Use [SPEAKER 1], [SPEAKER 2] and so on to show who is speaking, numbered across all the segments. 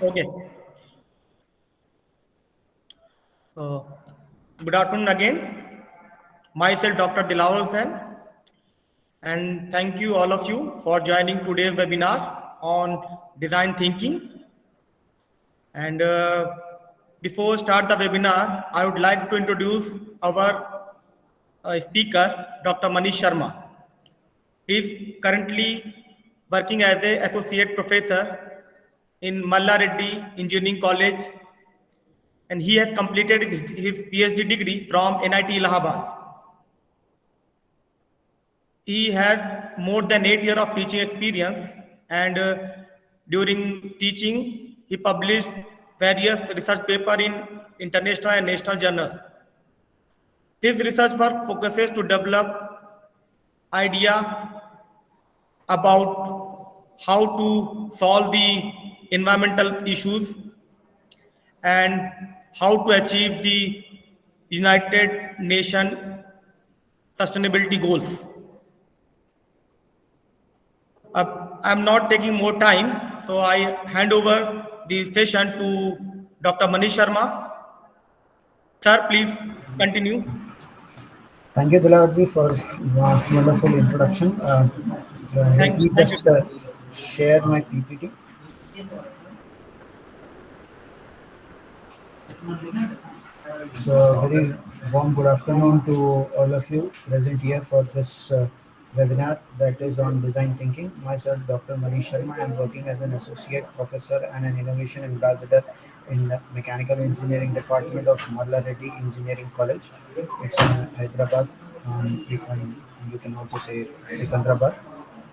[SPEAKER 1] Okay. So, good afternoon again. Myself, Dr. Dilawal Sen, and thank you all of you for joining today's webinar on design thinking. And before start the webinar, I would like to introduce our speaker, Dr. Manish Sharma. He is currently working as a associate professor in Malla Reddy Engineering College, and he has completed his PhD degree from NIT Allahabad. He has more than 8 years of teaching experience, and during teaching, he published various research papers in international and national journals. His research work focuses to develop idea about how to solve the environmental issues and how to achieve the United Nations sustainability goals. I'm not taking more time, so I hand over the session to Dr. Manish Sharma. Sir, please continue.
[SPEAKER 2] Thank you, Dilawarji, for wonderful introduction. Let me
[SPEAKER 1] Thank you,
[SPEAKER 2] just
[SPEAKER 1] sir.
[SPEAKER 2] share my PPT. So, very warm good afternoon to all of you present here for this webinar that is on design thinking. Myself, Dr. Manish Sharma, I am working as an associate professor and an innovation ambassador in the Mechanical Engineering Department of Malla Reddy Engineering College. It's in Hyderabad. You can also say Secunderabad.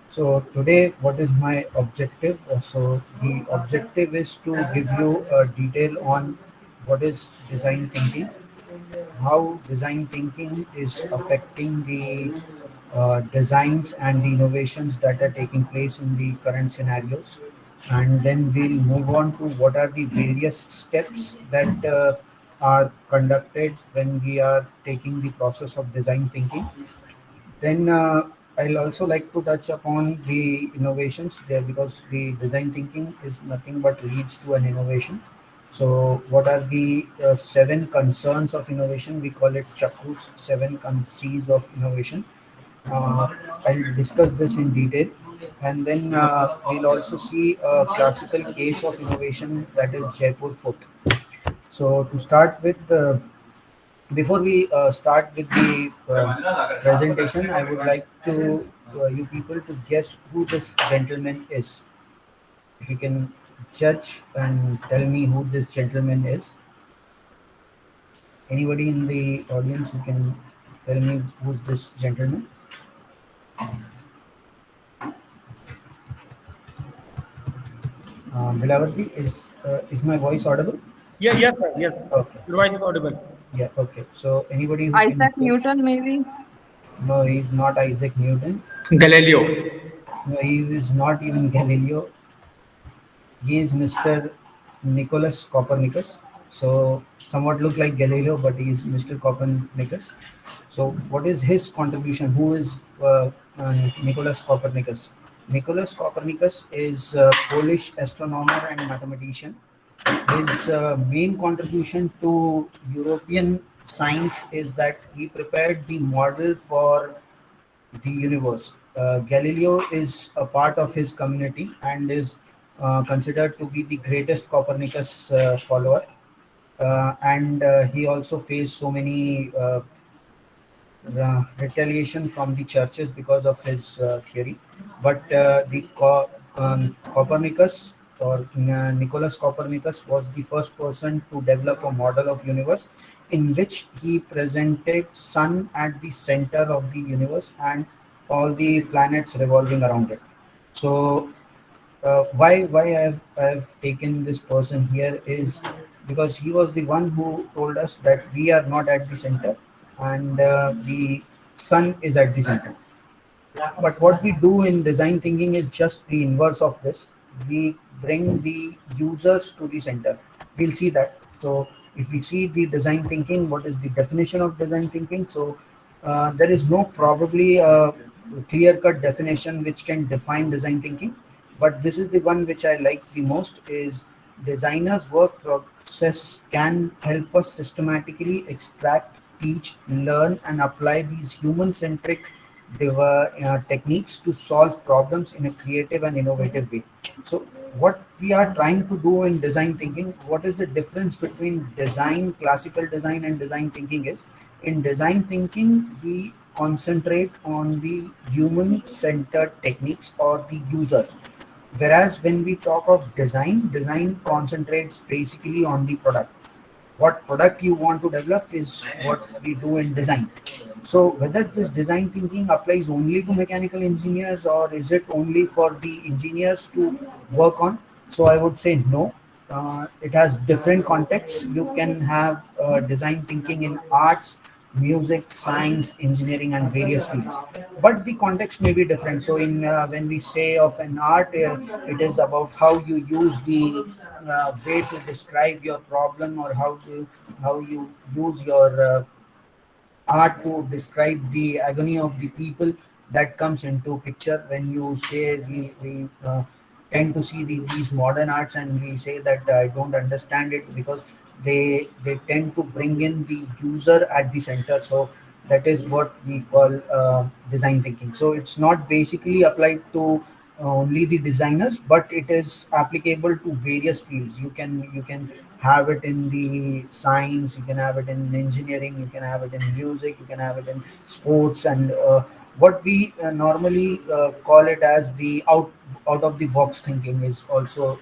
[SPEAKER 2] So today, what is my objective? So the objective is to give you a detail on what is design thinking, how design thinking is affecting the designs and the innovations that are taking place in the current scenarios, and then we'll move on to what are the various steps that are conducted when we are taking the process of design thinking. Then I'll also like to touch upon the innovations there, because the design thinking is nothing but leads to an innovation. So, what are the seven concerns of innovation? We call it Chakrus, seven C's of innovation. I'll discuss this in detail, and then we'll also see a classical case of innovation, that is Jaipur Foot. So, to start with, before we start with the presentation, I would like to you people to guess who this gentleman is. If you can judge and tell me who this gentleman is. Anybody in the audience who can tell me who's this gentleman? Bilavarji, is my voice audible?
[SPEAKER 1] Yeah, yes, sir. Yes.
[SPEAKER 2] Okay.
[SPEAKER 1] Your voice is audible.
[SPEAKER 2] Yeah. Okay. So anybody who can
[SPEAKER 3] Isaac
[SPEAKER 2] guess?
[SPEAKER 3] Newton, maybe.
[SPEAKER 2] No, he's not Isaac Newton.
[SPEAKER 4] Galileo.
[SPEAKER 2] No, he is not even Galileo. He is Mr. Nicholas Copernicus. So somewhat look like Galileo, but he is Mr. Copernicus. So what is his contribution? Who is Nicholas Copernicus? Nicholas Copernicus is a Polish astronomer and mathematician. His main contribution to European science is that he prepared the model for the universe. Galileo is a part of his community and is considered to be the greatest Copernicus follower. And he also faced so many retaliation from the churches because of his theory. But Copernicus, or Nicholas Copernicus, was the first person to develop a model of universe in which he presented sun at the center of the universe and all the planets revolving around it. So why I have taken this person here is because he was the one who told us that we are not at the center, and the sun is at the center. But what we do in design thinking is just the inverse of this. We bring the users to the center. We'll see that. So if we see the design thinking, what is the definition of design thinking? So there is no probably a clear-cut definition which can define design thinking, but this is the one which I like the most. Is designer's work process can help us systematically extract, teach, learn, and apply these human-centric techniques to solve problems in a creative and innovative way. So, what we are trying to do in design thinking, what is the difference between design, classical design, and design thinking is in design thinking, we concentrate on the human centered techniques or the users. Whereas when we talk of design, design concentrates basically on the product. What product you want to develop is what we do in design. So whether this design thinking applies only to mechanical engineers or is it only for the engineers to work on? So I would say no. It has different contexts. You can have design thinking in arts, music, science, engineering, and various fields. But the context may be different. So in when we say of an art, it is about how you use the way to describe your problem or how you use your art to describe the agony of the people that comes into picture when you say we tend to see these modern arts and we say that I don't understand it because they tend to bring in the user at the center. So that is what we call design thinking. So it's not basically applied to only the designers, but it is applicable to various fields. You can have it in the science, you can have it in engineering, you can have it in music, you can have it in sports, and what we normally call it as the out of the box thinking is also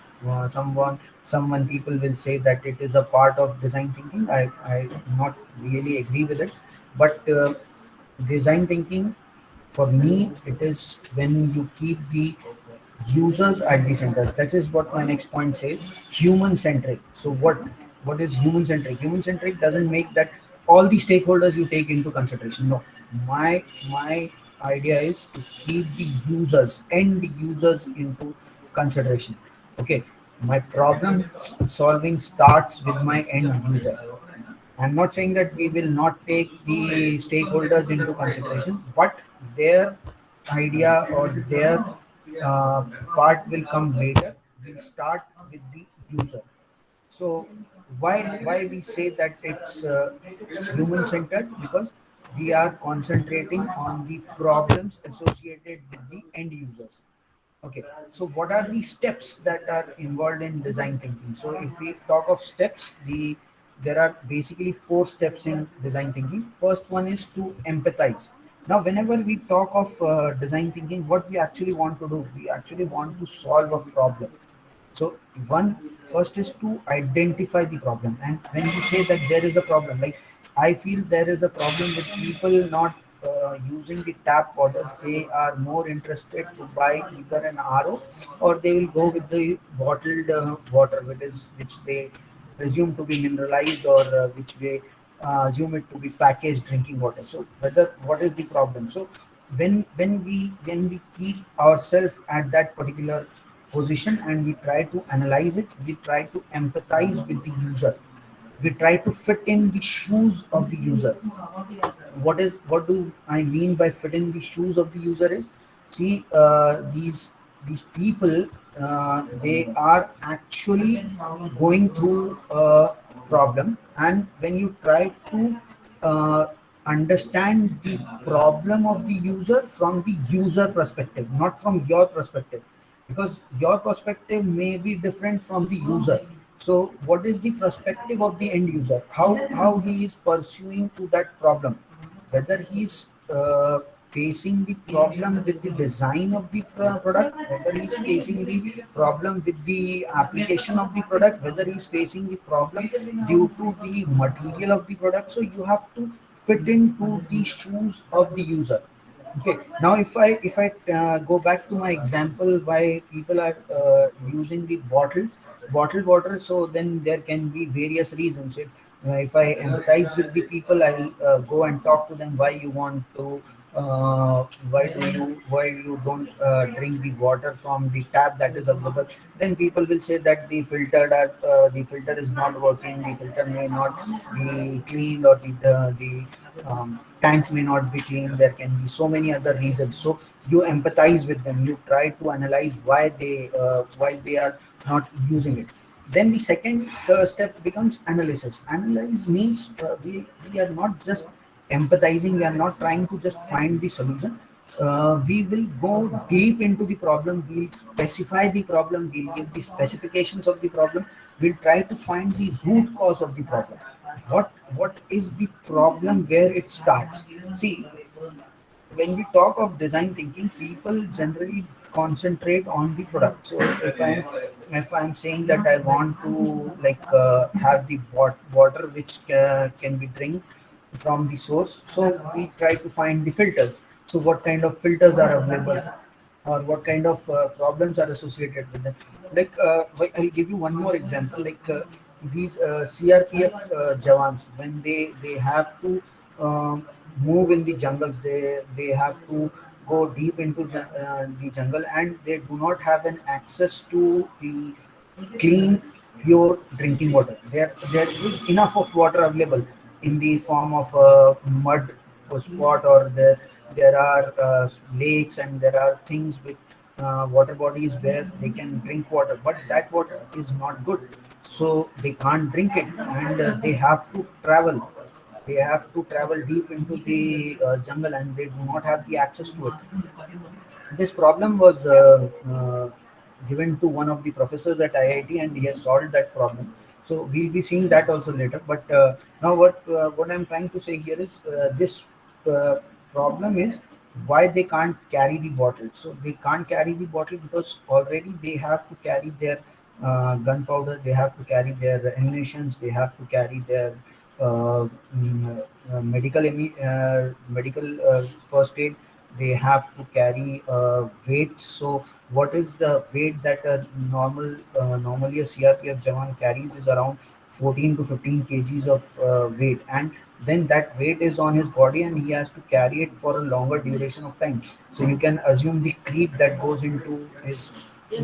[SPEAKER 2] someone people will say that it is a part of design thinking. I not really agree with it, but design thinking for me it is when you keep the users at the center. That is what my next point says. Human centric. So what is human centric? Human centric doesn't make that all the stakeholders you take into consideration. No, my idea is to keep the users, end users into consideration. Okay, my problem solving starts with my end user. I'm not saying that we will not take the stakeholders into consideration, but their idea or their uh, part will come later. We'll start with the user. So why we say that it's human centered? Because we are concentrating on the problems associated with the end users. Okay, so what are the steps that are involved in design thinking? So if we talk of steps, there are basically four steps in design thinking. First one is to empathize. Now, whenever we talk of design thinking, what we actually want to do, we actually want to solve a problem. So one first is to identify the problem, and when we say that there is a problem, like I feel there is a problem with people not using the tap waters. They are more interested to buy either an RO or they will go with the bottled water, which they presume to be mineralized or which they assume it to be packaged drinking water. So whether what is the problem? So when we keep ourselves at that particular position and we try to analyze it, we try to empathize with the user, we try to fit in the shoes of the user. What do I mean by fit in the shoes of the user is, see, these people, they are actually going through a problem, and when you try to uh, understand the problem of the user from the user perspective, not from your perspective, because your perspective may be different from the user. So what is the perspective of the end user, how he is pursuing to that problem, whether he's facing the problem with the design of the product, whether he's facing the problem with the application of the product, whether he's facing the problem due to the material of the product. So you have to fit into the shoes of the user. Okay. Now, if I go back to my example, why people are using the bottled water, so then there can be various reasons. If I empathize with the people, I'll go and talk to them. Why you want to? Why you don't drink the water from the tap that is available? Then people will say that the filter is not working. The filter may not be cleaned, or the tank may not be clean. There can be so many other reasons. So you empathize with them, you try to analyze why they are not using it. Then the second step becomes analysis. Analyze means we are not just empathizing, we are not trying to just find the solution. We will go deep into the problem, we'll specify the problem, we'll give the specifications of the problem, we'll try to find the root cause of the problem. What is the problem, where it starts? See, when we talk of design thinking, people generally concentrate on the product. So if I'm saying that I want to have the water which can be drink from the source, so we try to find the filters. So what kind of filters are available, or what kind of problems are associated with them? I'll give you one more example. These CRPF jawans, when they have to move in the jungles, they have to go deep into the jungle, and they do not have an access to the clean, pure drinking water. There is enough of water available in the form of mud or spot, or there are lakes, and there are things with water bodies where they can drink water, but that water is not good, so they can't drink it, and they have to travel. They have to travel deep into the jungle, and they do not have the access to it. This problem was given to one of the professors at IIT, and he has solved that problem. So we'll be seeing that also later. But now, what I'm trying to say here is this uh, problem is why they can't carry the bottle. So they can't carry the bottle because already they have to carry their gunpowder, they have to carry their ammunitions, they have to carry their medical first aid, they have to carry weights. So what is the weight that a normally a CRPF Jawan carries is around 14 to 15 kgs of weight, and then that weight is on his body, and he has to carry it for a longer duration of time. So you can assume the creep that goes into his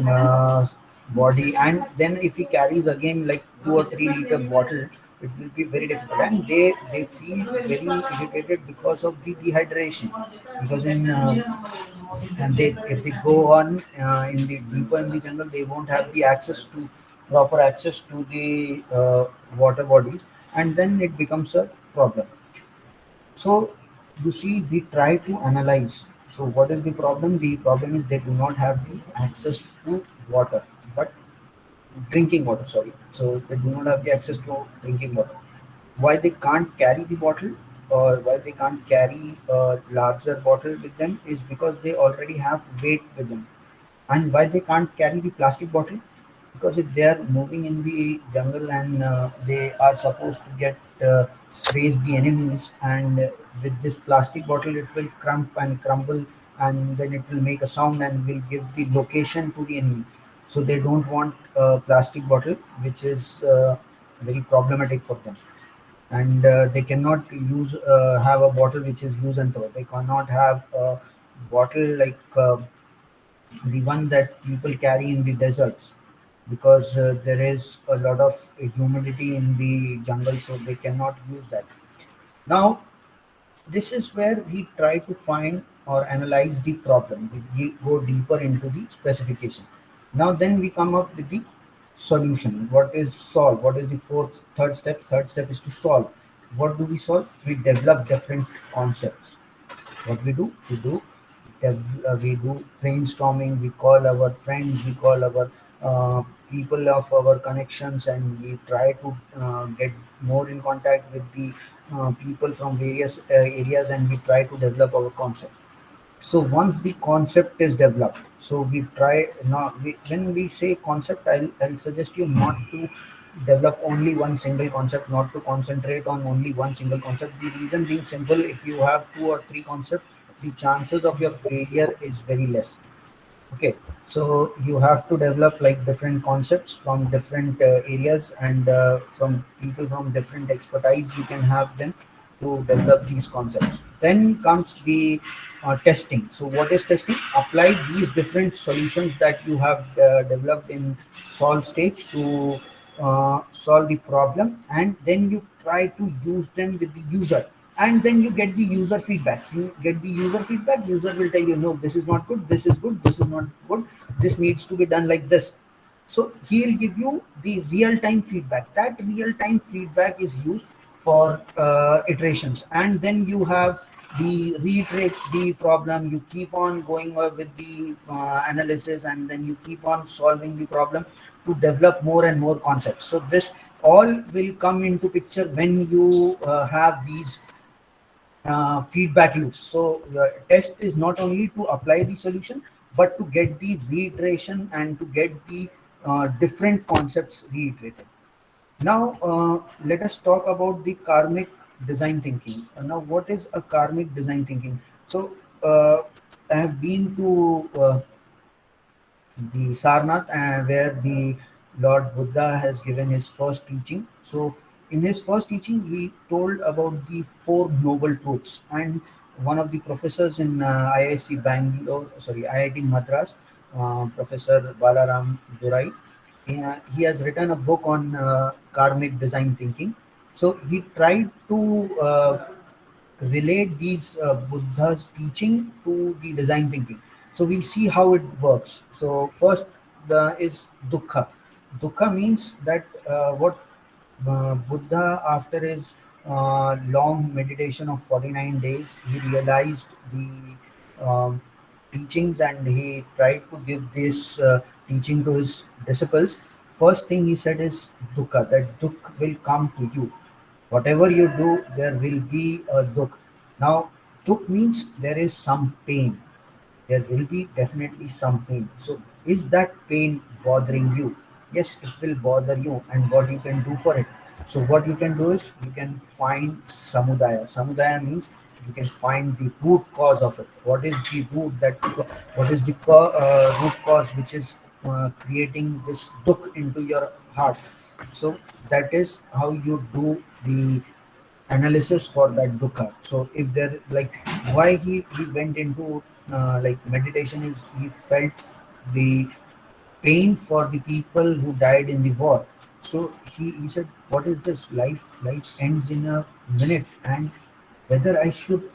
[SPEAKER 2] uh, body, and then if he carries again like 2 or 3 liter bottle, it will be very difficult, and they feel very irritated because of the dehydration. Because in and they if they go on in the deeper in the jungle, they won't have the access to proper access to the water bodies, and then it becomes a problem. So you see, we try to analyze. So what is the problem? The problem is they do not have the access to water, but drinking water. Sorry, so they do not have the access to drinking water. Why they can't carry the bottle, or why they can't carry a larger bottle with them, is because they already have weight with them. And why they can't carry the plastic bottle? Because if they are moving in the jungle, and they are supposed to get face the enemies, and with this plastic bottle it will crump and crumble, and then it will make a sound and will give the location to the enemy. So they don't want a plastic bottle, which is very problematic for them. And they cannot use have a bottle which is use and throw. They cannot have a bottle like the one that people carry in the deserts, because there is a lot of humidity in the jungle, so they cannot use that. Now, this is where we try to find or analyze the problem. We go deeper into the specification. Now, then we come up with the solution. What is solve? What is the third step? Third step is to solve. What do we solve? We develop different concepts. What we do brainstorming. We call our friends, we call our people of our connections, and we try to get more in contact with the people from various areas, and we try to develop our concept. So once the concept is developed, so we try now. When we say concept, I'll suggest you not to develop only one single concept, not to concentrate on only one single concept. The reason being simple: if you have two or three concepts, the chances of your failure is very less. Okay, so you have to develop like different concepts from different areas, and from people from different expertise. You can have them to develop these concepts. Then comes the testing. So what is testing? Apply these different solutions that you have developed in solve stage to solve the problem, and then you try to use them with the user, and then you get the user feedback. User will tell you, no, this is not good, this is good, this is not good, this needs to be done like this. So he'll give you the real time feedback. That real time feedback is used for iterations, and then you have the reiterate the problem. You keep on going with the analysis, and then you keep on solving the problem to develop more and more concepts. So this all will come into picture when you have these feedback loops. So the test is not only to apply the solution, but to get the reiteration and to get the different concepts reiterated. Now, let us talk about the karmic design thinking. Now, what is a karmic design thinking? So, I have been to the Sarnath, where the Lord Buddha has given his first teaching. So, in his first teaching, he told about the four noble truths. And one of the professors in IIC Bangalore, sorry, IIT Madras, Professor Balaram Durai, he has written a book on karmic design thinking. So, he tried to relate these Buddha's teaching to the design thinking. So we'll see how it works. So first is dukkha. Dukkha means that what Buddha, after his long meditation of 49 days, he realized the teachings and he tried to give this teaching to his disciples. First thing he said is dukkha, that dukh will come to you. Whatever you do, there will be a dukh. Now, dukh means there is some pain. There will be definitely some pain. So, is that pain bothering you? Yes, it will bother you. And what you can do for it? So, what you can do is you can find samudaya. Samudaya means you can find the root cause of it. What is the what is the root cause which is creating this dukh into your heart? So that is how you do the analysis for that dukkha. So if there, like, why he went into like meditation is he felt the pain for the people who died in the war. So he said, what is this life? Life ends in a minute, and whether I should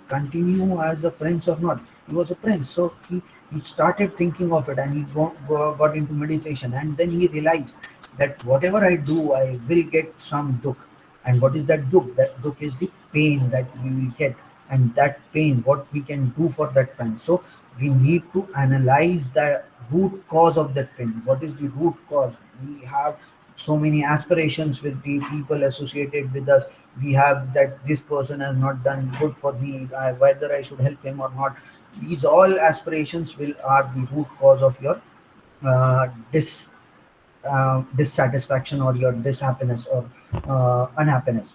[SPEAKER 2] continue as a prince or not. He was a prince, so he started thinking of it, and he got into meditation, and then he realized that whatever I do, I will get some dukh. And what is that dukh? That dukh is the pain that we will get, and that pain, what we can do for that pain. So we need to analyze the root cause of that pain. What is the root cause? We have so many aspirations with the people associated with us. We have that this person has not done good for me, whether I should help him or not. These all aspirations will are the root cause of your dissatisfaction or your dishappiness or unhappiness.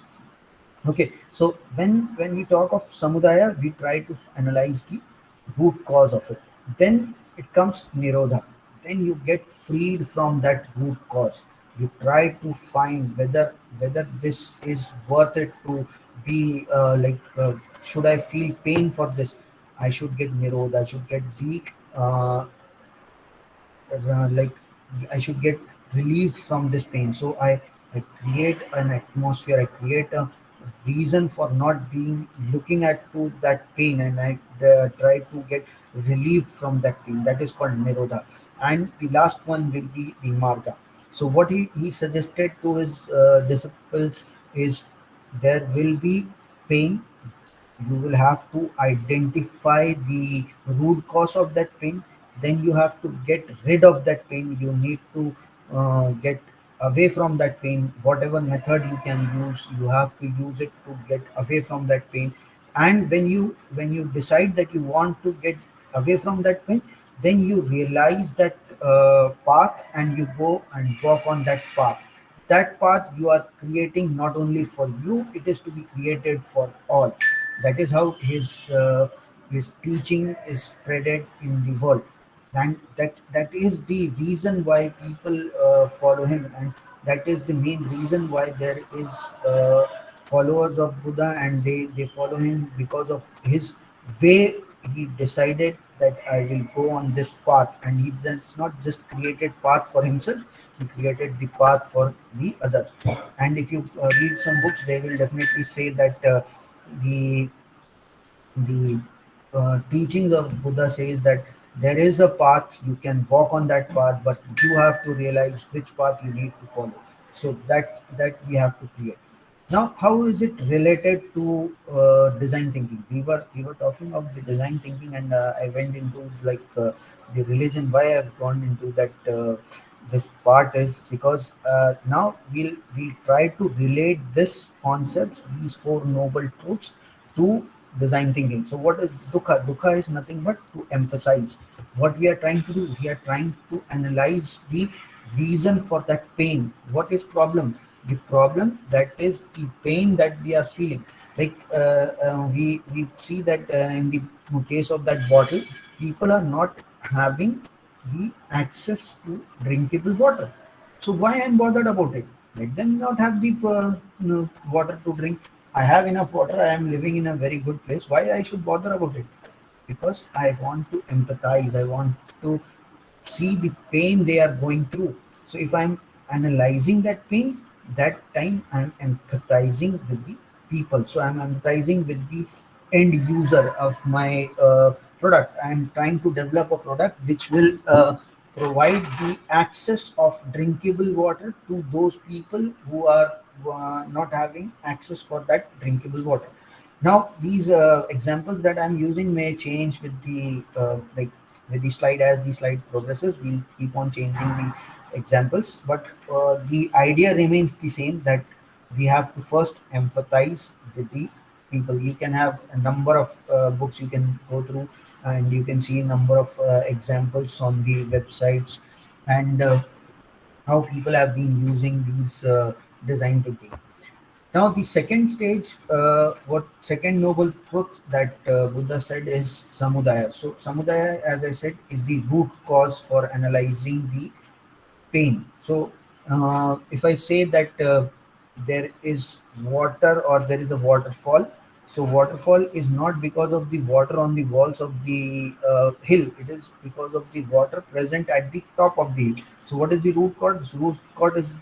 [SPEAKER 2] Okay, so when we talk of samudaya, we try to analyze the root cause of it. Then it comes nirodha. Then you get freed from that root cause. You try to find whether this is worth it to be should I feel pain for this? I should get nirodha. I should get the like I should get relieved from this pain. So I create an atmosphere. I create a reason for not being looking at to that pain, and I try to get relieved from that pain. That is called nirodha. And the last one will be the marga. So what he suggested to his disciples is there will be pain. You will have to identify the root cause of that pain. Then you have to get rid of that pain. You need to get away from that pain. Whatever method you can use, you have to use it to get away from that pain. And when you decide that you want to get away from that pain, then you realize that path, and you go and walk on that path. That path you are creating not only for you, it is to be created for all. That is how his teaching is spreaded in the world, and that is the reason why people follow him, and that is the main reason why there is followers of Buddha, and they follow him because of his way. He decided that I will go on this path, and he does not just created path for himself, he created the path for the others. And if you read some books, they will definitely say that the the teachings of Buddha says that There is a path, you can walk on that path, but you have to realize which path you need to follow. So that we have to create. Now, how is it related to design thinking? We were talking of the design thinking, and I went into like the religion. Why I've gone into that this part is because now we'll try to relate this concepts, these four noble truths, to design thinking. So, what is dukkha? Dukkha is nothing but to emphasize. What we are trying to do, we are trying to analyze the reason for that pain. What is problem? The problem, that is the pain that we are feeling. Like we see that in the case of that bottle, people are not having the access to drinkable water. So why I'm bothered about it? Let them not have the water to drink. I have enough water. I am living in a very good place. Why I should bother about it? Because I want to empathize. I want to see the pain they are going through. So if I'm analyzing that pain, that time I'm empathizing with the people. So I'm empathizing with the end user of my product. I'm trying to develop a product which will provide the access of drinkable water to those people who are not having access for that drinkable water. Now, these examples that I'm using may change with the with the slide. As the slide progresses, we'll keep on changing the examples, but the idea remains the same, that we have to first empathize with the people. You can have a number of books you can go through, and you can see a number of examples on the websites, and how people have been using these design thinking. Now, the second stage, what second noble truth that Buddha said is samudaya. So, samudaya, as I said, is the root cause for analyzing the pain. So, if I say that there is water or there is a waterfall, so waterfall is not because of the water on the walls of the hill. It is because of the water present at the top of the hill. So, what is the root cause? Root cause is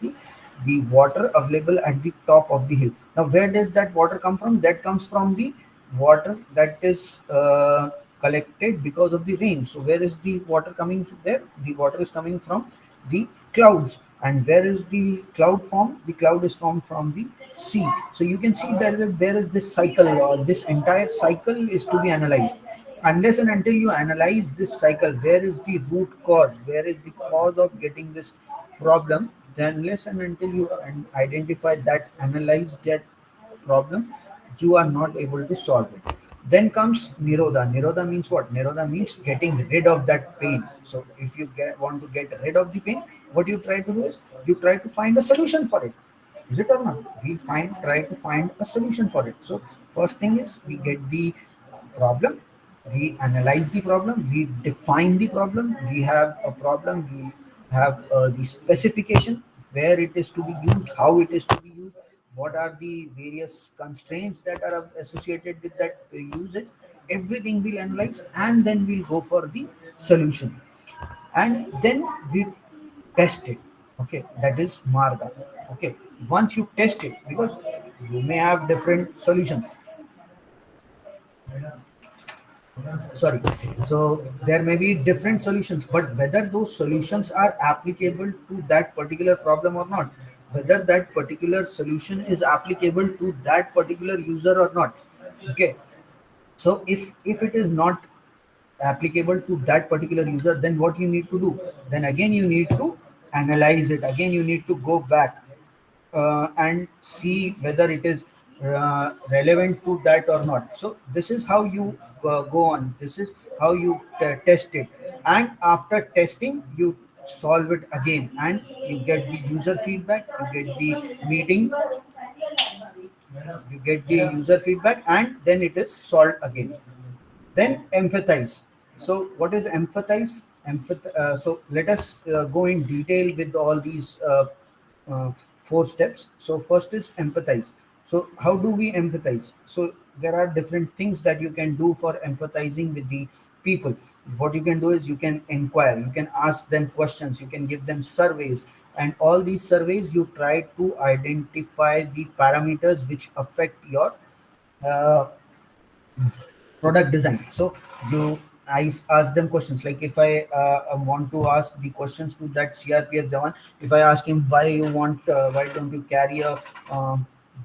[SPEAKER 2] the water available at the top of the hill. Now, where does that water come from? That comes from the water that is collected because of the rain. So, where is the water coming from there? The water is coming from the clouds. And where is the cloud formed? The cloud is formed from the sea. So, you can see that there is this cycle, or this entire cycle is to be analyzed. Unless and until you analyze this cycle, where is the root cause? Where is the cause of getting this problem? Then, unless and until you identify that, analyze that problem, you are not able to solve it. Then comes nirodha. Nirodha means what? Nirodha means getting rid of that pain. So if you want to get rid of the pain, what you try to do is you try to find a solution for it. Is it or not? We try to find a solution for it. So first thing is we get the problem, we analyze the problem, we define the problem. We have a problem, we have the specification, where it is to be used, how it is to be used, what are the various constraints that are associated with that usage. Everything we'll analyze, and then we'll go for the solution, and then we test it. Okay, that is marga. Okay, once you test it, because you may have different solutions, sorry, so there may be different solutions, but whether those solutions are applicable to that particular problem or not, whether that particular solution is applicable to that particular user or not. Okay, so if it is not applicable to that particular user, then what you need to do? Then again you need to analyze it. Again you need to go back and see whether it is relevant to that or not. So this is how you go on. This is how you test it, and after testing you solve it again, and you get the user feedback, you get the meeting, you get the user feedback, and then it is solved again. Then empathize. So what is empathize? So let us go in detail with all these uh, four steps. So first is empathize. So how do we empathize? So there are different things that you can do for empathizing with the people. What you can do is you can inquire, you can ask them questions, you can give them surveys, and all these surveys you try to identify the parameters which affect your uh, product design. So you ask them questions. Like if I want to ask the questions to that CRPF Jawan, if I ask him why don't you carry a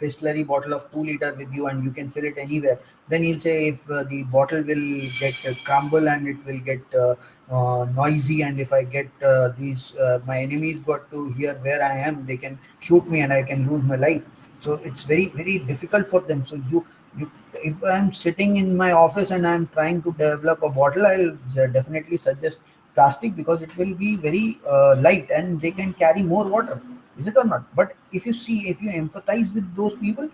[SPEAKER 2] Bisleri bottle of 2 liter with you and you can fill it anywhere, then he'll say if the bottle will get crumble and it will get noisy, and if I get these my enemies got to hear where I am, they can shoot me and I can lose my life. So it's very difficult for them. So you if I'm sitting in my office and I'm trying to develop a bottle, I'll definitely suggest plastic because it will be very light and they can carry more water. Is it or not? But if you empathize with those people,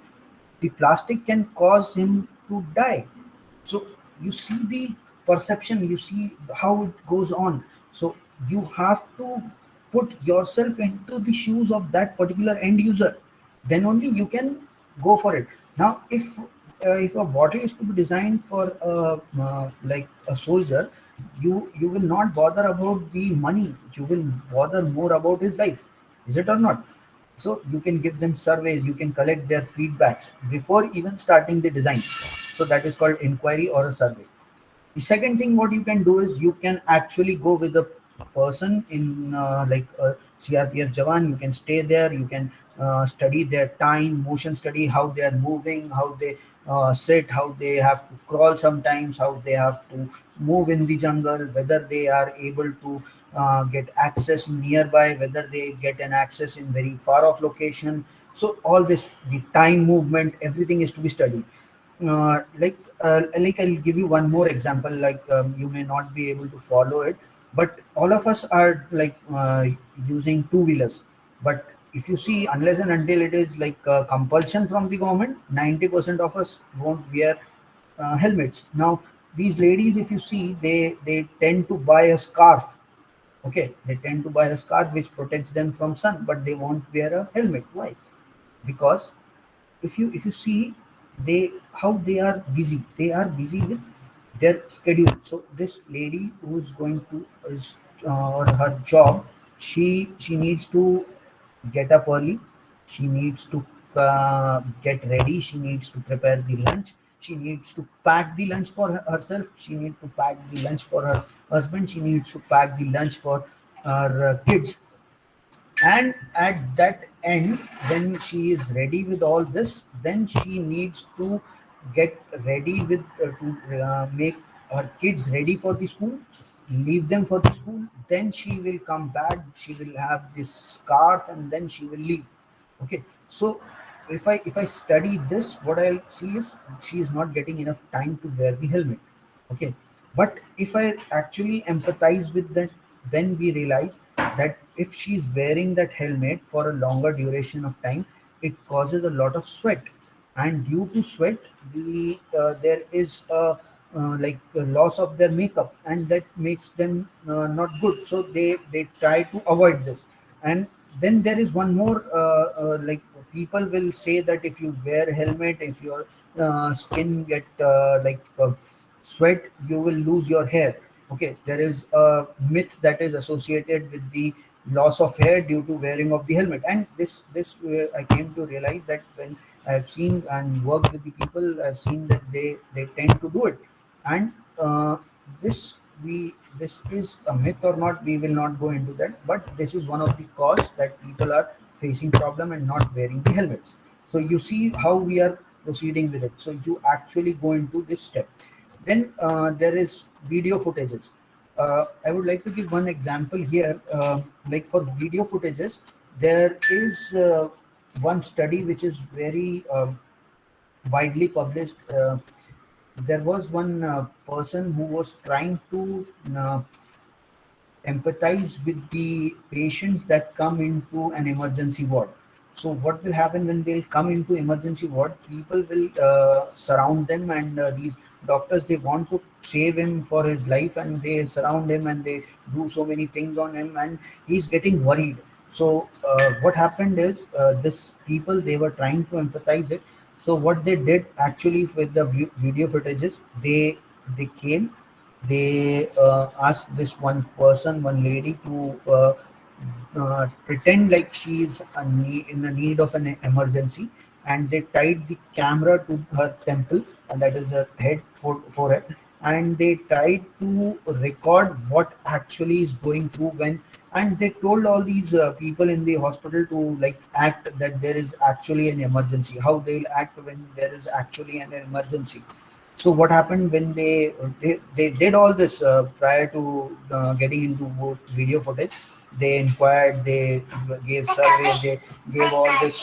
[SPEAKER 2] the plastic can cause him to die. So you see the perception, you see how it goes on. So you have to put yourself into the shoes of that particular end user, then only you can go for it. Now if a bottle is to be designed for like a soldier, you will not bother about the money, you will bother more about his life. Is it or not? So you can give them surveys, you can collect their feedbacks before even starting the design. So that is called inquiry or a survey. The second thing what you can do is you can actually go with a person in like a CRPF Jawan. You can stay there. You can study their time, motion study, how they are moving, how they sit, how they have to crawl sometimes, how they have to move in the jungle, whether they are able to get access nearby, whether they get an access in very far off location. So all this, the time movement, everything is to be studied. Like I'll give you one more example. Like you may not be able to follow it, but all of us are like using two-wheelers. But if you see, unless and until it is like compulsion from the government, 90% of us won't wear helmets. Now these ladies, if you see, they tend to buy a scarf. Okay, they tend to buy a scarf which protects them from sun, but they won't wear a helmet. Why? Because if you see, they are busy with their schedule. So this lady who's going to is or her job, she needs to get up early, she needs to get ready, she needs to prepare the lunch, she needs to pack the lunch for herself, she needs to pack the lunch for her husband, she needs to pack the lunch for her kids. And at that end, when she is ready with all this, then she needs to get ready with to make her kids ready for the school, leave them for the school, then she will come back, she will have this scarf, and then she will leave. Okay, so if I study this, what I'll see is she is not getting enough time to wear the helmet. Okay, but if I actually empathize with that, then we realize that if she's wearing that helmet for a longer duration of time, it causes a lot of sweat, and due to sweat, there is a loss of their makeup, and that makes them not good. So they try to avoid this. And then there is one more like people will say that if you wear helmet, if your skin get sweat, you will lose your hair. Okay, there is a myth that is associated with the loss of hair due to wearing of the helmet. And this I came to realize that when I've seen and worked with the people, I've seen that they tend to do it. And this we this is a myth or not, we will not go into that, but this is one of the cause that people are facing problem and not wearing the helmets. So you see how we are proceeding with it. So you actually go into this step. Then there is video footages. I would like to give one example here. Like for video footages, there is one study which is very widely published. There was one person who was trying to empathize with the patients that come into an emergency ward. So what will happen when they come into emergency ward? People will surround them, and these doctors, they want to save him for his life, and they surround him and they do so many things on him, and he's getting worried. So what happened is this people, they were trying to empathize it. So what they did actually with the video footages, they came, they asked this one person, one lady, to pretend like she is in the need of an emergency, and they tied the camera to her temple, and that is her forehead, and they tried to record what actually is going through when, and they told all these people in the hospital to like act that there is actually an emergency, how they'll act when there is actually an emergency. So what happened when they did all this prior to getting into video footage. They inquired, they gave surveys, they gave all this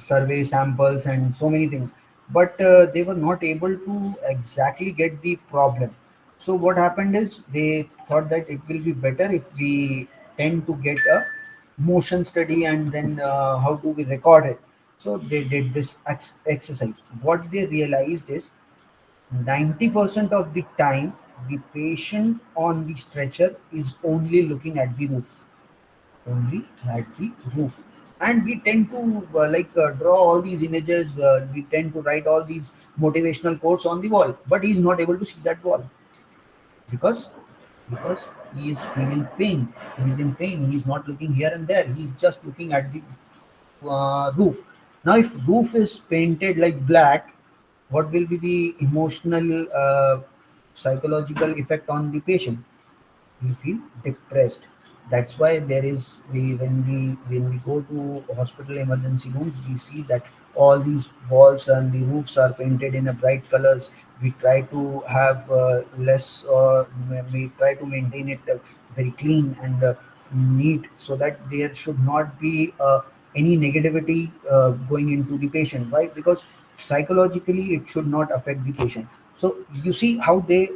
[SPEAKER 2] survey samples and so many things, but they were not able to exactly get the problem. So what happened is they thought that it will be better if we tend to get a motion study, and then how do we record it. So they did this exercise. What they realized is 90% of the time the patient on the stretcher is only looking at the roof, only at the roof. And we tend to draw all these images, we tend to write all these motivational quotes on the wall, but he is not able to see that wall because because he is feeling pain. He is in pain, he is not looking here and there, he is just looking at the roof. Now if roof is painted like black, what will be the emotional psychological effect on the patient? We feel depressed. That's why there is when we go to hospital emergency rooms, we see that all these walls and the roofs are painted in a bright colors. We try to have less, or we try to maintain it very clean and neat, so that there should not be any negativity going into the patient. Why? Because psychologically it should not affect the patient. So you see how they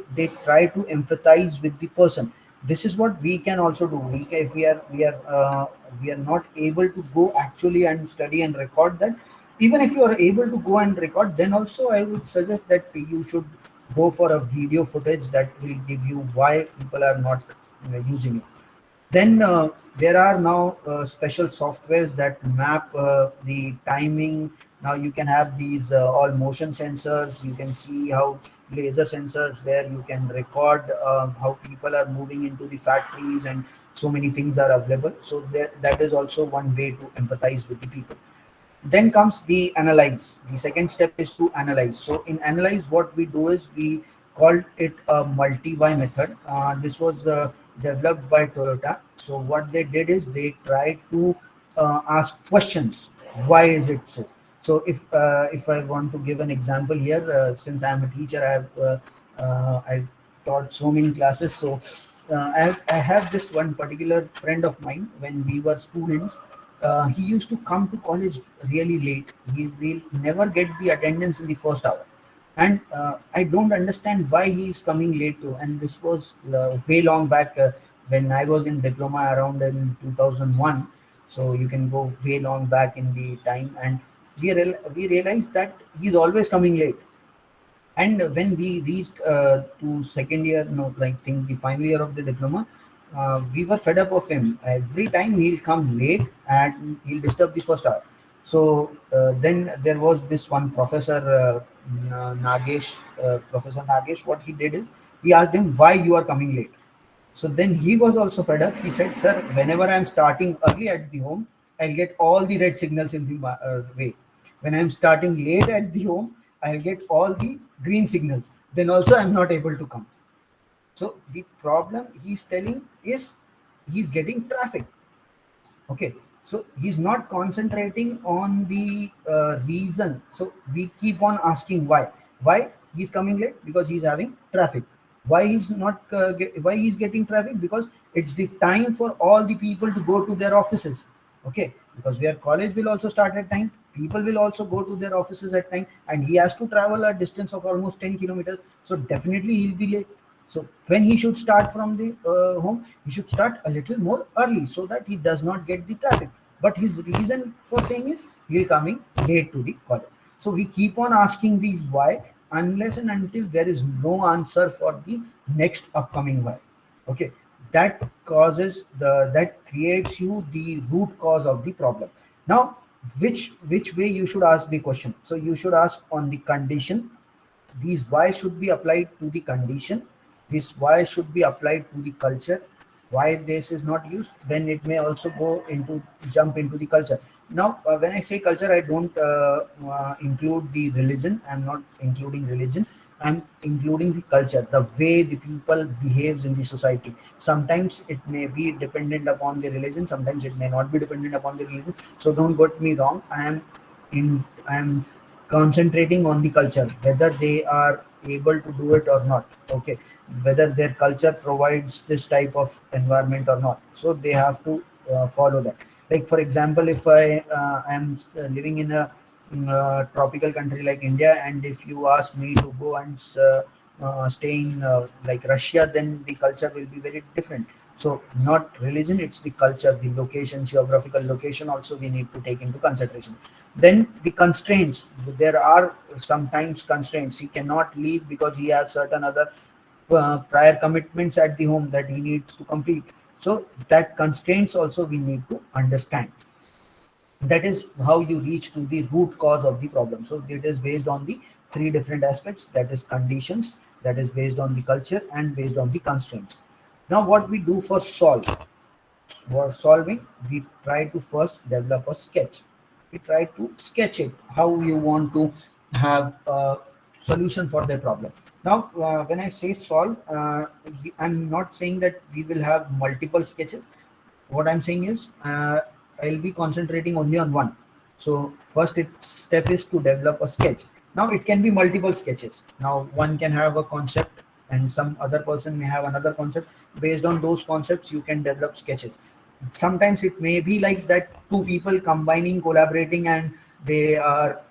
[SPEAKER 2] try to empathize with the person. This is what we can also do. If we are not able to go actually and study and record that, even if you are able to go and record, then also I would suggest that you should go for a video footage that will give you why people are not using it. Then there are now special softwares that map the timing. Now you can have these all motion sensors. You can see how laser sensors where you can record how people are moving into the factories, and so many things are available. So that is also one way to empathize with the people. Then comes the analyze. The second step is to analyze. So in analyze, what we do is we called it a multi-why method. This was developed by Toyota. So what they did is they tried to ask questions. Why is it so? So if I want to give an example here, since I am a teacher, I've taught so many classes. So I have this one particular friend of mine. When we were students, he used to come to college really late. He will never get the attendance in the first hour, and I don't understand why he is coming late too. And this was way long back when I was in diploma around in 2001. So you can go way long back in the time, and we realized that he's always coming late. And when we reached to second year, no, like think the final year of the diploma, we were fed up of him. Every time he'll come late and he'll disturb the first hour. So then there was this one professor, Nagesh, Professor Nagesh. What he did is he asked him why you are coming late. So then he was also fed up. He said, "Sir, whenever I'm starting early at the home, I'll get all the red signals in the way. When I'm starting late at the home, I'll get all the green signals. Then also I'm not able to come." So the problem he's telling is he's getting traffic. Okay, so he's not concentrating on the reason. So we keep on asking why he's coming late, because he's having traffic. Why he's not why he's getting traffic, because it's the time for all the people to go to their offices. Okay, because their college will also start at time, people will also go to their offices at time, and he has to travel a distance of almost 10 kilometers, so definitely he'll be late. So when he should start from the home, he should start a little more early so that he does not get the traffic. But his reason for saying is he'll coming late to the college. So we keep on asking these why unless and until there is no answer for the next upcoming why. Okay, that causes that creates you the root cause of the problem. Now, which way you should ask the question? So you should ask on the condition. These why should be applied to the condition. This why should be applied to the culture. why this is not used, then it may also go into jump into the culture. Now, when I say culture, I don't include the religion. I'm not including religion. I'm including the culture, the way the people behaves in the society. Sometimes it may be dependent upon the religion. Sometimes it may not be dependent upon the religion. So don't get me wrong. I am concentrating on the culture, whether they are able to do it or not. Okay, whether their culture provides this type of environment or not, so they have to follow that. Like for example, if I am living in a tropical country like India, and if you ask me to go and stay in like Russia, then the culture will be very different. So not religion, it's the culture, the location, geographical location also we need to take into consideration. Then the constraints, there are sometimes constraints. He cannot leave because he has certain other prior commitments at the home that he needs to complete. So that constraints also we need to understand. That is how you reach to the root cause of the problem. So it is based on the three different aspects, that is conditions, that is based on the culture, and based on the constraints. Now what we do for solving, we try to first develop a sketch. We try to sketch it how you want to have a solution for the problem. Now when I say solve, I'm not saying that we will have multiple sketches. What I'm saying is I'll be concentrating only on one. So first step is to develop a sketch. Now it can be multiple sketches. Now one can have a concept and some other person may have another concept. Based on those concepts you can develop sketches. Sometimes it may be like that two people combining, collaborating, and they are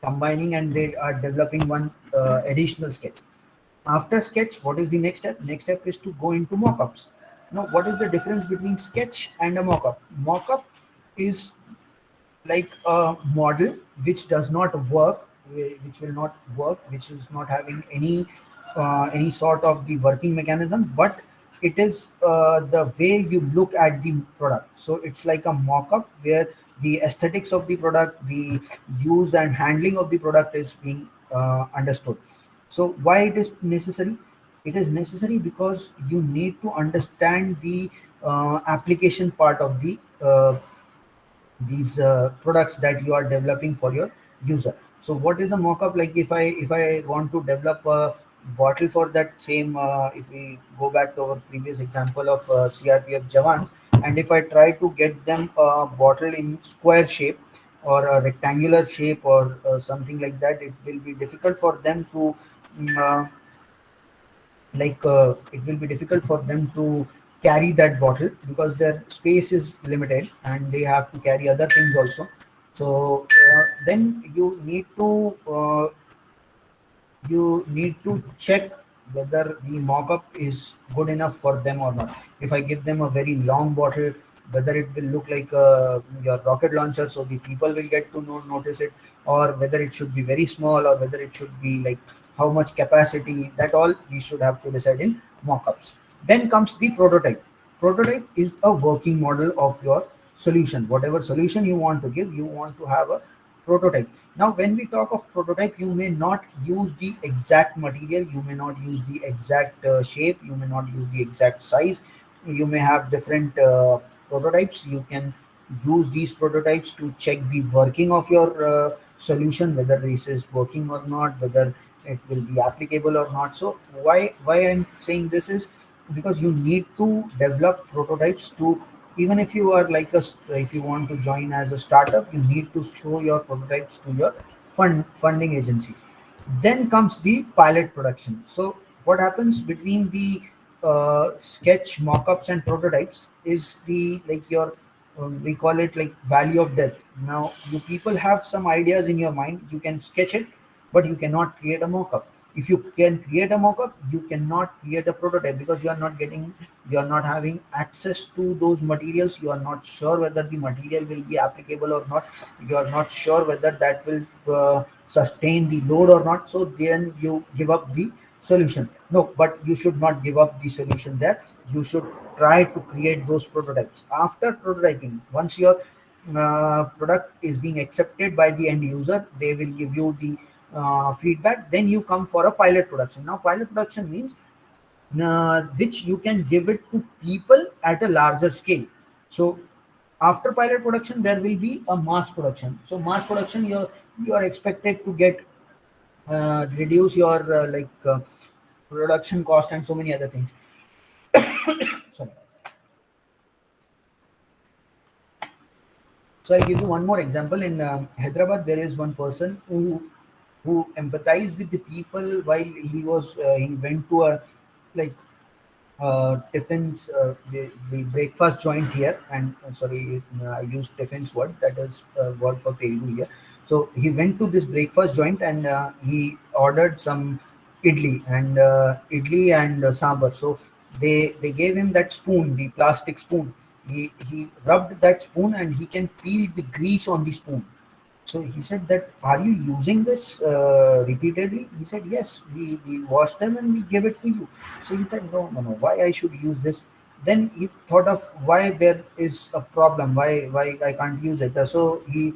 [SPEAKER 2] developing one additional sketch. After sketch, what is the next step? Next step is to go into mockups. Now, what is the difference between sketch and a mockup? Mockup is like a model which does not work, which will not work, which is not having any sort of the working mechanism, but it is the way you look at the product. So it's like a mock-up where the aesthetics of the product, the use and handling of the product is being understood. So why it is necessary? It is necessary because you need to understand the application part of these products that you are developing for your user. So what is a mockup? Like if I want to develop a bottle for that same if we go back to our previous example of CRPF Jawans, and if I try to get them a bottle in square shape or a rectangular shape or something like that, it will be difficult for them to mm, uh, it will be difficult for them to carry that bottle because their space is limited and they have to carry other things also. So then you need to check whether the mock-up is good enough for them or not. If I give them a very long bottle, whether it will look like your rocket launcher, so the people will get to notice it, or whether it should be very small, or whether it should be like how much capacity. That all we should have to decide in mock-ups. Then comes the prototype. Prototype is a working model of your solution. Whatever solution you want to give, you want to have a prototype. Now when we talk of prototype, you may not use the exact material, you may not use the exact shape, you may not use the exact size. You may have different prototypes. You can use these prototypes to check the working of your solution, whether this is working or not, whether it will be applicable or not. So why I'm saying this is because you need to develop prototypes to, even if you are like if you want to join as a startup, you need to show your prototypes to your funding agency. Then comes the pilot production. So what happens between the sketch mockups and prototypes is the like your we call it like valley of death. Now you people have some ideas in your mind, you can sketch it, but you cannot create a mockup. If you can create a mockup, you cannot create a prototype because you are not having access to those materials. You are not sure whether the material will be applicable or not. You are not sure whether that will sustain the load or not. So then you give up the solution. No, but you should not give up the solution there. You should try to create those prototypes. After prototyping, once your product is being accepted by the end user, they will give you the feedback. Then you come for a pilot production. Now pilot production means which you can give it to people at a larger scale. So after pilot production, there will be a mass production. So mass production, you are expected to get reduce your production cost and so many other things. Sorry. So I'll give you one more example. In Hyderabad, there is one person who empathized with the people while he went to a like Tiffin's the breakfast joint here, and sorry, I used Tiffin's word, that is word for Telugu here. So he went to this breakfast joint and he ordered some idli and sambar. So they gave him that spoon, the plastic spoon. He rubbed that spoon and he can feel the grease on the spoon. So he said that, are you using this repeatedly? He said, yes, we wash them and we give it to you. So he said, no, no, no, why I should use this? Then he thought of why there is a problem, why I can't use it. So he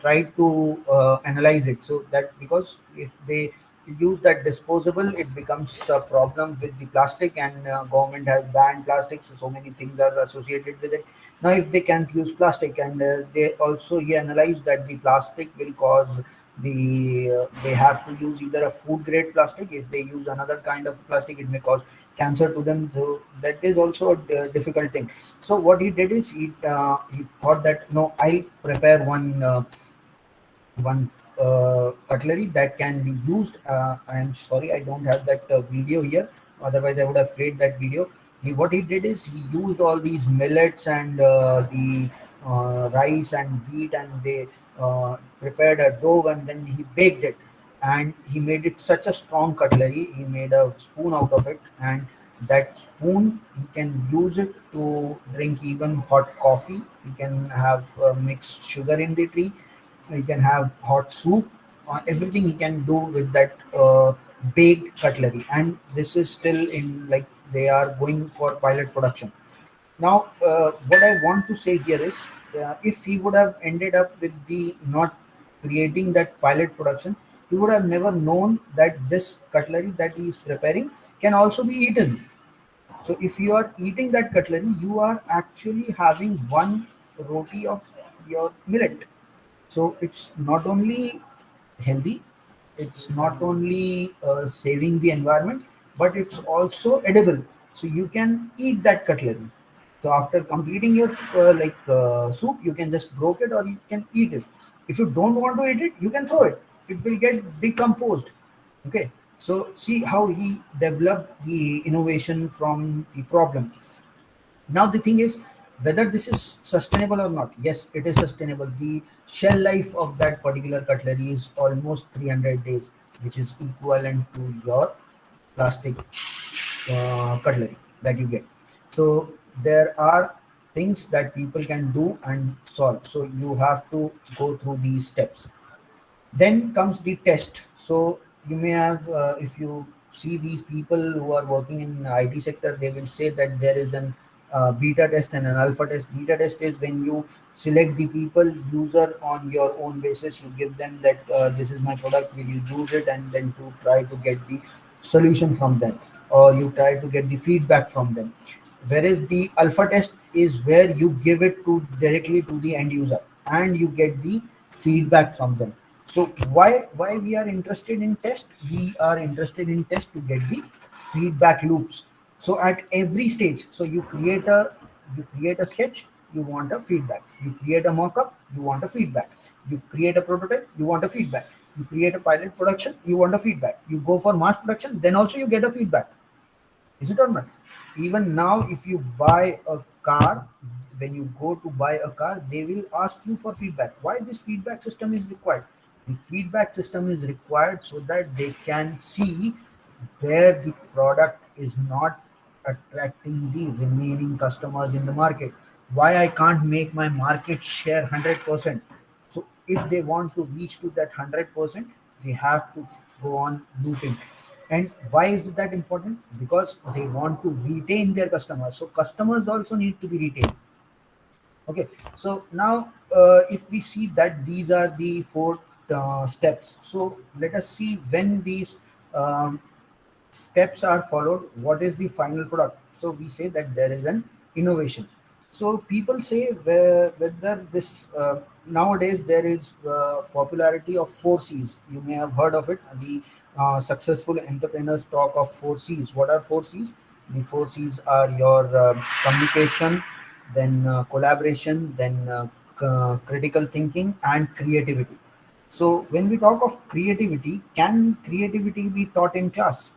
[SPEAKER 2] tried to analyze it. So that because if they use that disposable, it becomes a problem with the plastic, and government has banned plastics. So many things are associated with it. Now, if they can't use plastic, and they also he analyzed that the plastic will cause they have to use either a food grade plastic. If they use another kind of plastic, it may cause cancer to them. So that is also a difficult thing. So what he did is he thought that, no, I'll prepare one cutlery that can be used. I'm sorry, I don't have that video here. Otherwise, I would have played that video. What he did is he used all these millets and the rice and wheat, and they prepared a dough, and then he baked it. And he made it such a strong cutlery. He made a spoon out of it, and that spoon he can use it to drink even hot coffee. He can have mixed sugar in the tea. He can have hot soup, everything he can do with that baked cutlery. And this is still in, like, they are going for pilot production. Now, what I want to say here is, if he would have ended up with the not creating that pilot production, he would have never known that this cutlery that he is preparing can also be eaten. So if you are eating that cutlery, you are actually having one roti of your millet. So it's not only healthy, it's not only saving the environment, but it's also edible. So you can eat that cutlery. So after completing your soup, you can just broke it or you can eat it. If you don't want to eat it, you can throw it. It will get decomposed. Okay. So see how he developed the innovation from the problem. Now the thing is whether this is sustainable or not. Yes, it is sustainable. The shell life of that particular cutlery is almost 300 days, which is equivalent to your plastic cutlery that you get. So there are things that people can do and solve. So you have to go through these steps. Then comes the test. So you may have, if you see these people who are working in IT sector, they will say that there is an beta test and an alpha test. Beta test is when you select the people user on your own basis. You give them that this is my product, will you use it, and then to try to get the solution from them, or you try to get the feedback from them. Whereas the alpha test is where you give it to directly to the end user and you get the feedback from them. So why we are interested in test? We are interested in test to get the feedback loops. So at every stage, so you create a sketch, you want a feedback. You create a mock-up, you want a feedback. You create a prototype, you want a feedback. You create a pilot production, you want a feedback. You go for mass production, then also you get a feedback. Is it or not? Even now, if you buy a car, when you go to buy a car, they will ask you for feedback. Why this feedback system is required? The feedback system is required so that they can see where the product is not attracting the remaining customers in the market. Why I can't make my market share 100%. So if they want to reach to that 100%, they have to go on looping. And why is that important? Because they want to retain their customers. So customers also need to be retained. Okay. So now, if we see that these are the four steps, so let us see when these um, steps are followed, what is the final product? So we say that there is an innovation. So people say whether this nowadays there is popularity of four C's. You may have heard of it. The successful entrepreneurs talk of four C's. What are four C's? The four C's are your communication, then collaboration, then critical thinking, and creativity. So when we talk of creativity, can creativity be taught in class?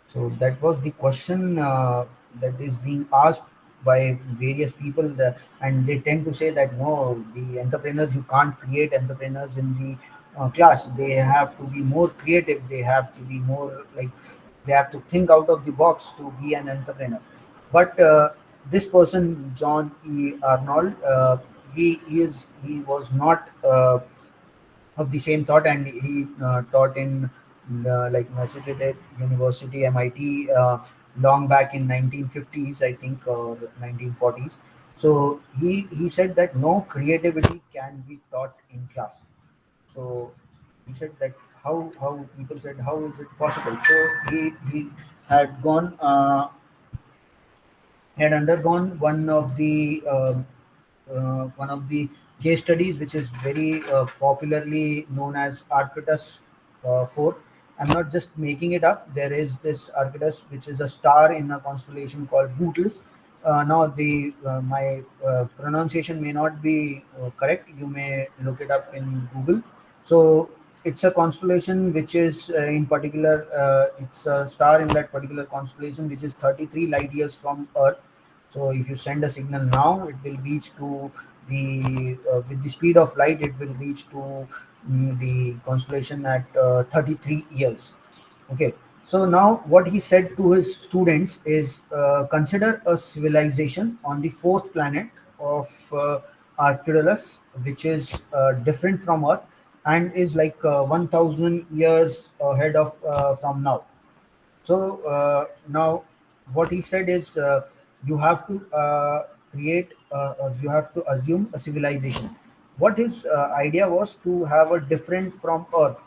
[SPEAKER 2] So that was the question that is being asked by various people, and they tend to say that no, the entrepreneurs, you can't create entrepreneurs in the class. They have to be more creative. They have to be more like they have to think out of the box to be an entrepreneur. But this person, John E. Arnold, he was not. Of the same thought, and he taught in like Massachusetts University, MIT, long back in 1950s, I think, or 1940s. So he said that no, creativity can be taught in class. So he said that how people said, how is it possible? So he had gone had undergone one of the case studies, which is very popularly known as Arcturus 4. I'm not just making it up. There is this Arcturus, which is a star in a constellation called Boötes. Now, the my pronunciation may not be correct. You may look it up in Google. So it's a constellation which is in particular, it's a star in that particular constellation which is 33 light years from Earth. So if you send a signal now, it will reach to the with the speed of light, it will reach to the constellation at 33 years. Okay. So now what he said to his students is consider a civilization on the fourth planet of Arcturus, which is different from Earth and is like 1000 years ahead of from now. So now, what he said is you have to you have to assume a civilization. What his idea was to have a different from Earth.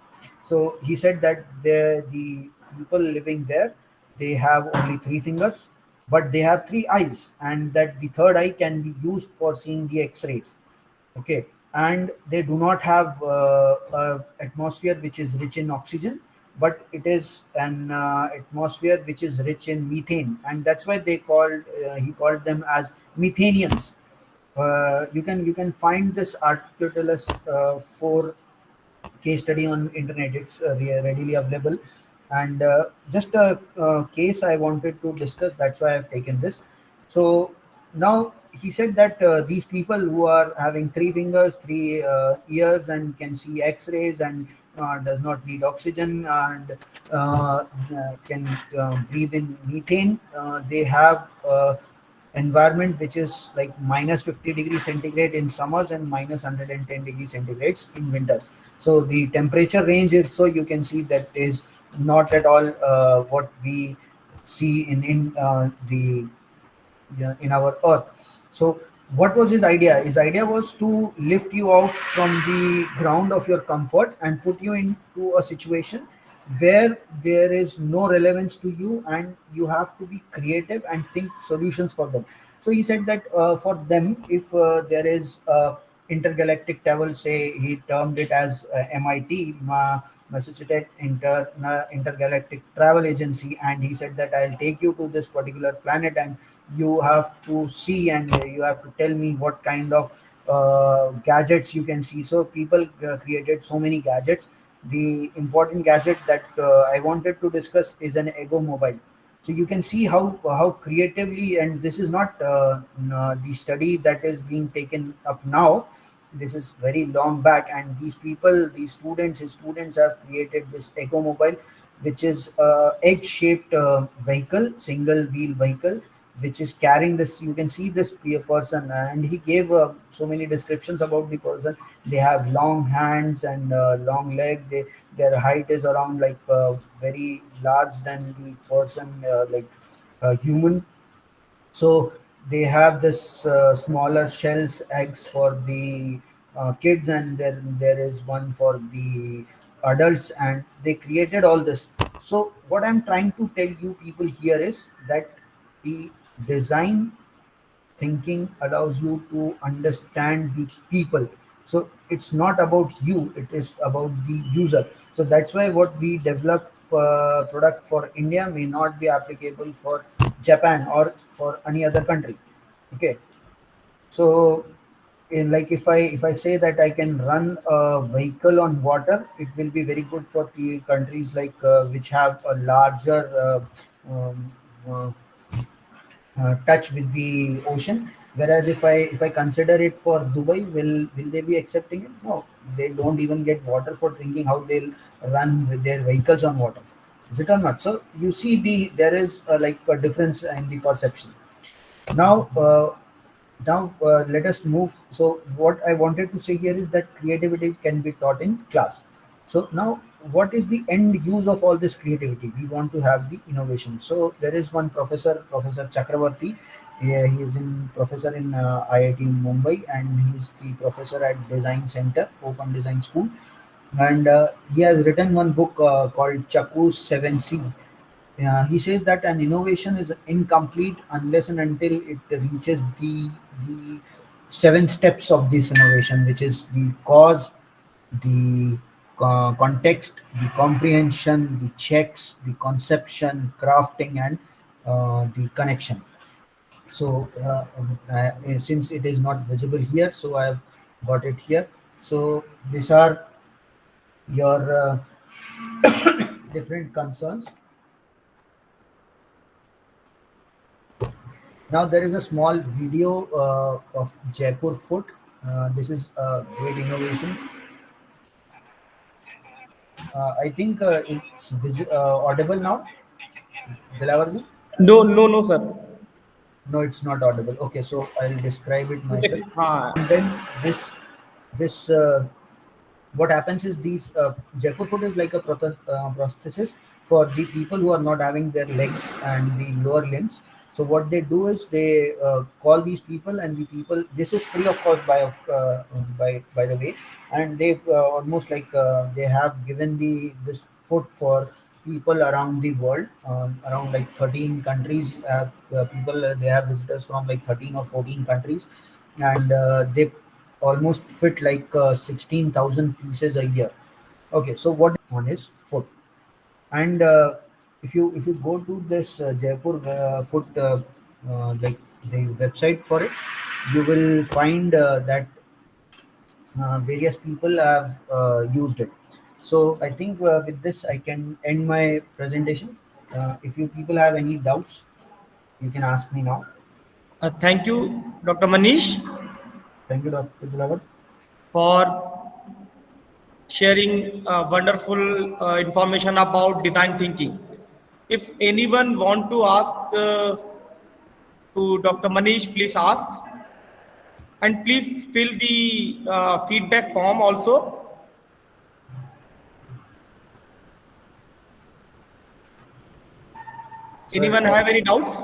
[SPEAKER 2] So he said that the people living there, they have only three fingers, but they have three eyes, and that the third eye can be used for seeing the X-rays. Okay, and they do not have a atmosphere which is rich in oxygen, but it is an atmosphere which is rich in methane, and that's why they called he called them as methanians. You can find this article for case study on internet. It's readily available, and just a case I wanted to discuss, that's why I've taken this. So now he said that these people who are having three fingers, three ears, and can see x-rays, and does not need oxygen, and can breathe in methane, they have environment which is like minus 50 degrees centigrade in summers and minus 110 degrees centigrades in winters. So the temperature range is, so you can see that is not at all what we see in the yeah, in our earth. So what was his idea? His idea was to lift you out from the ground of your comfort and put you into a situation where there is no relevance to you, and you have to be creative and think solutions for them. So he said that for them, if there is intergalactic travel, say he termed it as MIT, Massachusetts Intergalactic Travel Agency, and he said that I'll take you to this particular planet, and you have to see, and you have to tell me what kind of gadgets you can see. So people created so many gadgets. The important gadget that I wanted to discuss is an Ego Mobile. So you can see how creatively, and this is not the study that is being taken up now. This is very long back, and these people, these students, his students have created this Ego Mobile, which is a egg-shaped vehicle, single wheel vehicle, which is carrying this. You can see this person, and he gave so many descriptions about the person. They have long hands and long leg. Their height is around like very large than the person, like human. So they have this smaller shells eggs for the kids, and then there is one for the adults, and they created all this. So what I'm trying to tell you people here is that the design thinking allows you to understand the people. So it's not about you, it is about the user. So that's why what we develop product for India may not be applicable for Japan or for any other country. Okay, so like if I say that I can run a vehicle on water, it will be very good for the countries like which have a larger um, uh, touch with the ocean. Whereas if I consider it for Dubai, will they be accepting it? No, they don't even get water for drinking. How they'll run with their vehicles on water? Is it or not? So you see there is like a difference in the perception. Now, let us move. So, what I wanted to say here is that creativity can be taught in class. So, now what is the end use of all this creativity? We want to have the innovation. So, there is one professor, Professor Chakravarti. Yeah, he is in professor in IIT Mumbai, and he's the professor at Design Center, Open Design School, and he has written one book called Chaku's 7C. He says that an innovation is incomplete unless and until it reaches the seven steps of this innovation, which is the cause, the context, the comprehension, the checks, the conception, crafting, and the connection. So since it is not visible here, so I have got it here. So these are your different concerns. Now there is a small video of Jaipur foot. This is a great innovation. I think it's audible now, Dilawarji?
[SPEAKER 1] No, no, no, sir.
[SPEAKER 2] No, it's not audible. Okay, so I'll describe it myself.
[SPEAKER 1] हाँ.
[SPEAKER 2] And then this what happens is these Jaipur foot is like a prosthesis for the people who are not having their legs and the lower limbs. So what they do is they call these people, and the people, this is free of cost by the way, and they almost like they have given this foot for people around the world, around like 13 countries. People they have visitors from like 13 or 14 countries, and they almost fit like 16,000 pieces a year. Okay, so what one is foot, and if you go to this Jaipur foot like the website for it, you will find that various people have used it. So I think with this I can end my presentation. If you people have any doubts, you can ask me now.
[SPEAKER 1] Thank you, Dr. Manish,
[SPEAKER 2] Thank you, Dr. Dilawar.
[SPEAKER 1] for sharing wonderful information about design thinking. If anyone want to ask to Dr. Manish, please ask, and please fill the feedback form also.
[SPEAKER 2] So
[SPEAKER 1] Anyone have any doubts?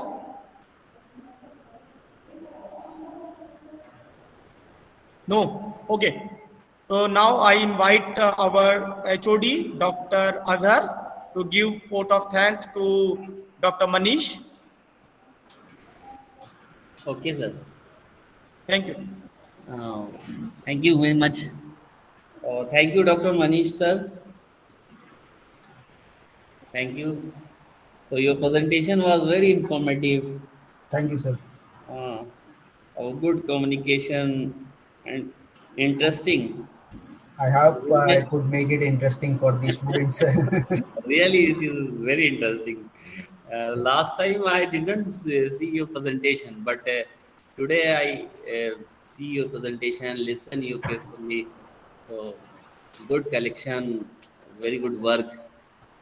[SPEAKER 1] No? Okay. So now I invite our HOD, Dr. Azhar, to give vote of thanks to Dr. Manish.
[SPEAKER 3] Okay, sir.
[SPEAKER 1] Thank you.
[SPEAKER 3] Uh, Thank you very much. Thank you, Dr. Manish, sir. Thank you. So your presentation was very informative,
[SPEAKER 2] thank you, sir.
[SPEAKER 3] uh, of good communication and interesting.
[SPEAKER 2] I hope I
[SPEAKER 3] Yes,
[SPEAKER 2] could make it interesting for the students.
[SPEAKER 3] really, it is very interesting. Last time I didn't see your presentation, but today I see your presentation, listen you carefully. So good collection, very good work.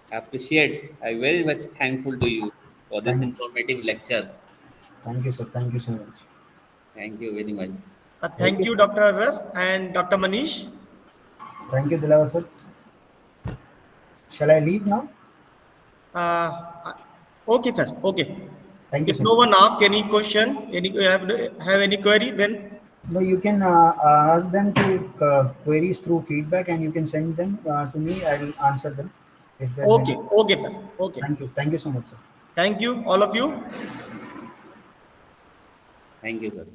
[SPEAKER 3] Appreciate. I'm very much thankful to you for this
[SPEAKER 2] thank,
[SPEAKER 3] informative lecture.
[SPEAKER 2] thank you, sir. Thank you so much.
[SPEAKER 3] Thank you very much.
[SPEAKER 1] Thank
[SPEAKER 2] Okay.
[SPEAKER 1] you, Dr. Azhar and Dr. Manish.
[SPEAKER 2] Thank you, Dilawar, sir. Shall I leave now?
[SPEAKER 1] Uh, okay, sir. Okay.
[SPEAKER 2] Thank you
[SPEAKER 1] If
[SPEAKER 2] so
[SPEAKER 1] no
[SPEAKER 2] much.
[SPEAKER 1] one asks any question, have any query, then
[SPEAKER 2] No, you can ask them to queries through feedback, and you can send them to me. I'll answer them. If there's
[SPEAKER 1] Okay,
[SPEAKER 2] any,
[SPEAKER 1] okay, sir. Okay.
[SPEAKER 2] thank you so much, sir.
[SPEAKER 1] Thank you, all of you.
[SPEAKER 3] Thank you, sir.